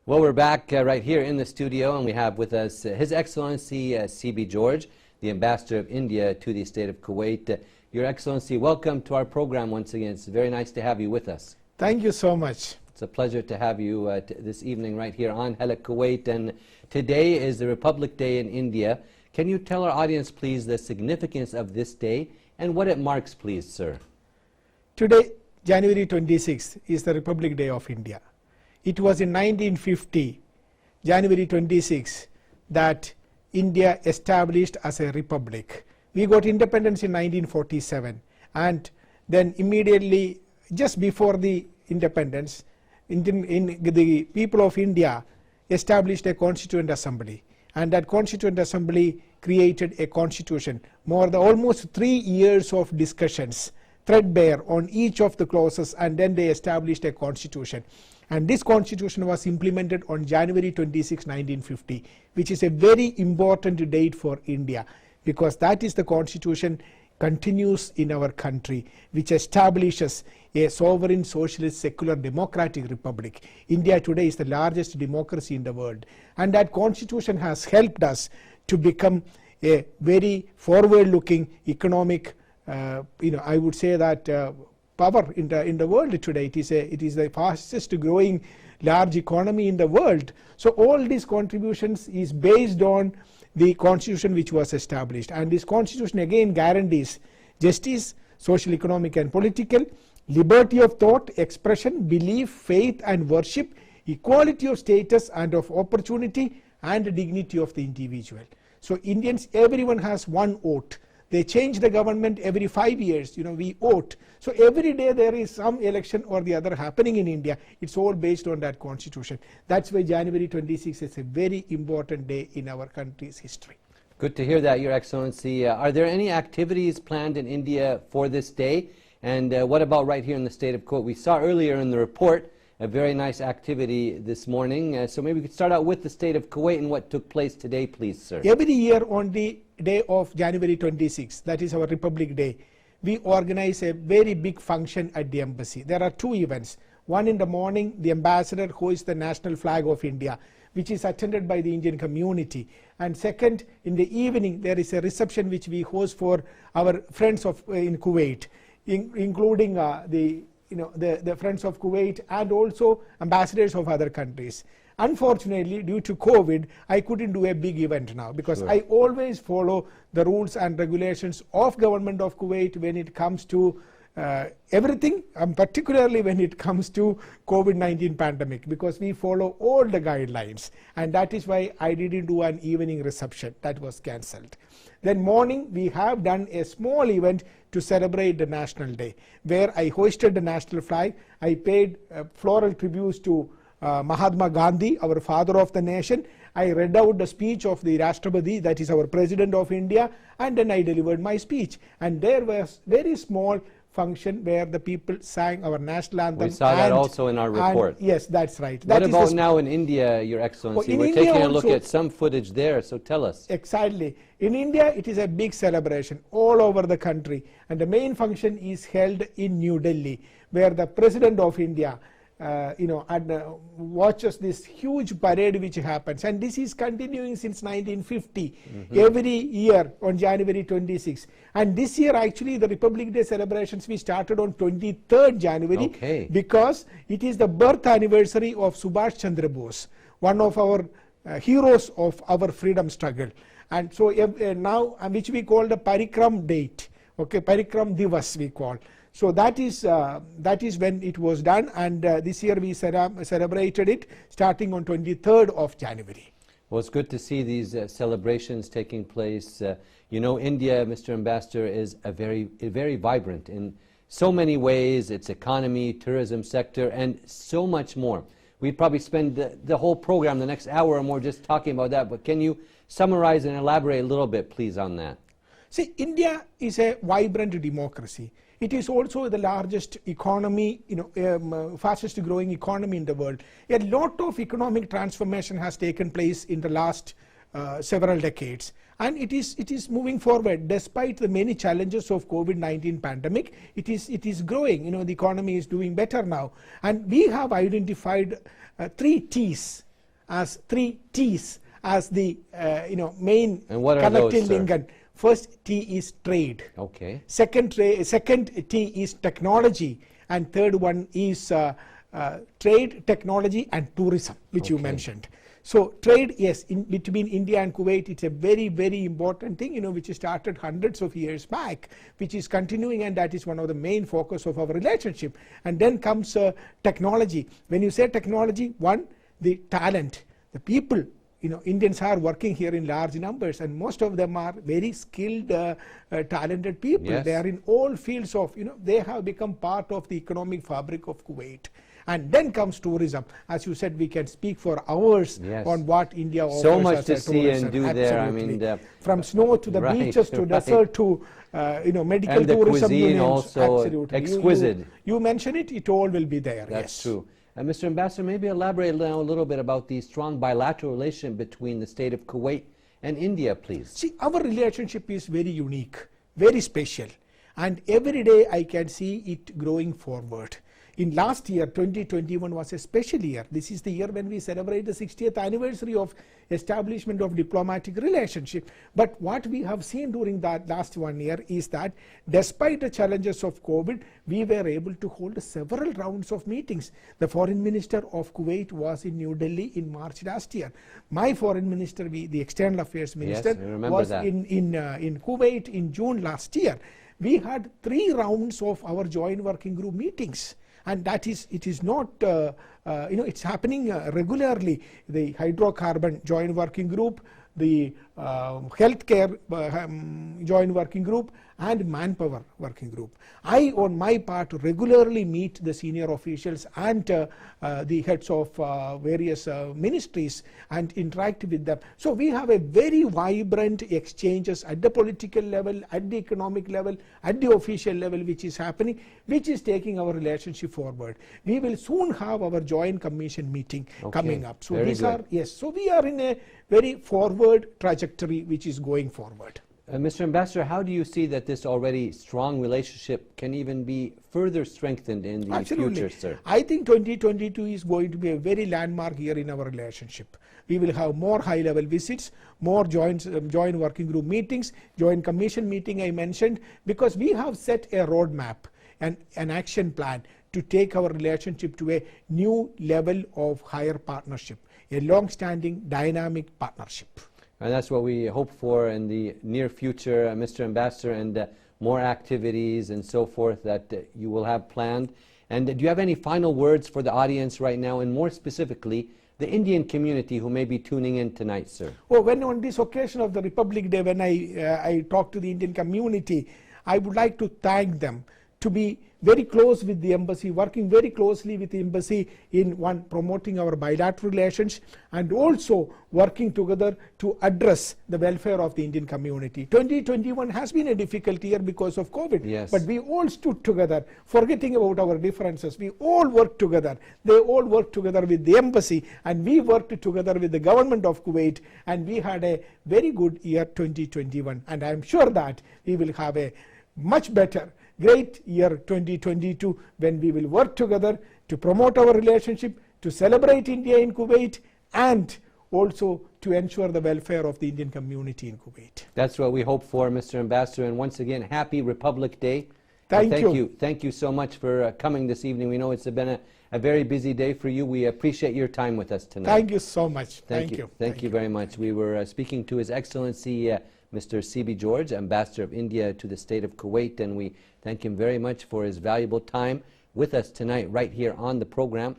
Well, we're back right here in the studio, and we have with us His Excellency C.B. George, the Ambassador of India to the State of Kuwait. Your Excellency, welcome to our program once again. It's very nice to have you with us. Thank you so much. It's a pleasure to have you this evening right here on Hello Kuwait. And today is the Republic Day in India. Can you tell our audience, please, the significance of this day and what it marks, please, sir? Today, January 26th, is the Republic Day of India. It was in 1950, January 26, that India established as a republic. We got independence in 1947, and then immediately, just before the independence, the people of India established a constituent assembly, and that constituent assembly created a constitution. Almost 3 years of discussions, threadbare on each of the clauses, and then they established a constitution. And this constitution was implemented on January 26, 1950, which is a very important date for India, because that is the constitution continues in our country, which establishes a sovereign, socialist, secular, democratic republic. India today is the largest democracy in the world, and that constitution has helped us to become a very forward-looking economic, I would say that power in the world today. It is the fastest growing large economy in the world. So all these contributions is based on the constitution which was established, and this constitution again guarantees justice, social, economic and political, liberty of thought, expression, belief, faith and worship, equality of status and of opportunity, and dignity of the individual. So Indians, everyone has one vote. They change the government every 5 years, we vote. So every day there is some election or the other happening in India. It's all based on that constitution. That's why January 26 is a very important day in our country's history. Good to hear that, Your Excellency. Are there any activities planned in India for this day? And what about right here in the state of Kuwait? We saw earlier in the report a very nice activity this morning. So maybe we could start out with the state of Kuwait and what took place today, please, sir. Every year on the day of January 26, that is our Republic Day, we organize a very big function at the embassy. There are two events. One in the morning, the ambassador hoists the national flag of India, which is attended by the Indian community. And second, in the evening, there is a reception which we host for our friends in Kuwait, including the friends of Kuwait and also ambassadors of other countries. Unfortunately, due to COVID, I couldn't do a big event now, because I always follow the rules and regulations of government of Kuwait when it comes to everything, particularly when it comes to COVID-19 pandemic, because we follow all the guidelines, and that is why I didn't do an evening reception. That was cancelled. Then morning, we have done a small event to celebrate the National Day, where I hoisted the national flag. I paid floral tributes to Mahatma Gandhi, our father of the nation. I read out the speech of the Rashtrapati, that is our President of India, and then I delivered my speech. And there was very small function where the people sang our national anthem. We saw that also in our report. Yes, that's right. What about now in India, Your Excellency? We're taking a look at some footage there, so tell us. Exactly. In India, it is a big celebration all over the country, and the main function is held in New Delhi, where the President of India watches this huge parade which happens, and this is continuing since 1950, every year on January 26. And this year actually the Republic Day celebrations we started on 23rd January, because it is the birth anniversary of Subhash Chandra Bose, one of our heroes of our freedom struggle. And so now, which we call the Parikram date, Parikram Divas we call. So that is when it was done, and this year we celebrated it starting on 23rd of January. Well, it's good to see these celebrations taking place. India, Mr. Ambassador, is very vibrant in so many ways, its economy, tourism sector, and so much more. We'd probably spend the whole program, the next hour or more, just talking about that, but can you summarize and elaborate a little bit, please, on that? See, India is a vibrant democracy. It is also the largest economy, fastest growing economy in the world. A lot of economic transformation has taken place in the last several decades, and it is moving forward despite the many challenges of COVID-19 pandemic. It is growing. The economy is doing better now, and we have identified 3 T's as 3 T's as the main And what are those, connecting sir? link. And first T is trade. Okay. Second T is technology, and third one is trade, technology, and tourism, which you Okay. mentioned. So trade, yes, between India and Kuwait, it's a very, very important thing, which started hundreds of years back, which is continuing, and that is one of the main focus of our relationship. And then comes technology. When you say technology, one, the talent, the people. Indians are working here in large numbers, and most of them are very skilled, talented people. Yes. They are in all fields of, they have become part of the economic fabric of Kuwait. And then comes tourism. As you said, we can speak for hours Yes. on what India offers. So much as to a see tourism. and do there. I Absolutely. mean, from snow to the right, beaches to right. desert to medical And the tourism. cuisine you named. also Absolutely. exquisite. You mention it, it all will be there. That's yes. true. Mr. Ambassador, maybe elaborate now a little bit about the strong bilateral relation between the state of Kuwait and India, please. See, our relationship is very unique, very special, and every day I can see it growing forward. In last year, 2021 was a special year. This is the year when we celebrate the 60th anniversary of establishment of diplomatic relationship. But what we have seen during that last 1 year is that despite the challenges of COVID, we were able to hold several rounds of meetings. The foreign minister of Kuwait was in New Delhi in March last year. My foreign minister, the external affairs minister, I remember was that. in Kuwait in June last year. We had 3 rounds of our joint working group meetings. And that is, it is not, it's happening regularly. The hydrocarbon joint working group, the healthcare joint working group, and manpower working group. I, on my part, regularly meet the senior officials and the heads of various ministries and interact with them. So we have a very vibrant exchanges at the political level, at the economic level, at the official level, which is happening, which is taking our relationship forward. We will soon have our joint commission meeting coming up. So Very these good. are, yes, so we are in a very forward trajectory which is going forward. Mr. Ambassador, how do you see that this already strong relationship can even be further strengthened in the future, sir? I think 2022 is going to be a very landmark year in our relationship. We will have more high-level visits, more joint working group meetings, joint commission meeting I mentioned, because we have set a roadmap and an action plan to take our relationship to a new level of higher partnership, a long-standing dynamic partnership. And that's what we hope for in the near future, Mr. Ambassador, and more activities and so forth that you will have planned. And do you have any final words for the audience right now, and more specifically, the Indian community who may be tuning in tonight, sir? Well, when on this occasion of the Republic Day, when I talk to the Indian community, I would like to thank them to be very close with the embassy, working very closely with the embassy in promoting our bilateral relations, and also working together to address the welfare of the Indian community. 2021 has been a difficult year because of COVID, Yes. but we all stood together, forgetting about our differences. We all worked together. They all worked together with the embassy, and we worked together with the government of Kuwait, and we had a very good year 2021. And I am sure that we will have a much better, great year 2022 when we will work together to promote our relationship, to celebrate India in Kuwait, and also to ensure the welfare of the Indian community in Kuwait. That's what we hope for, Mr. Ambassador. And once again, happy Republic Day. Thank And you. Thank you so much for coming this evening. We know it's been a very busy day for you. We appreciate your time with us tonight. Thank you so much. Thank you very much. We were speaking to His Excellency Mr. C.B. George, Ambassador of India to the state of Kuwait, and we thank him very much for his valuable time with us tonight right here on the program.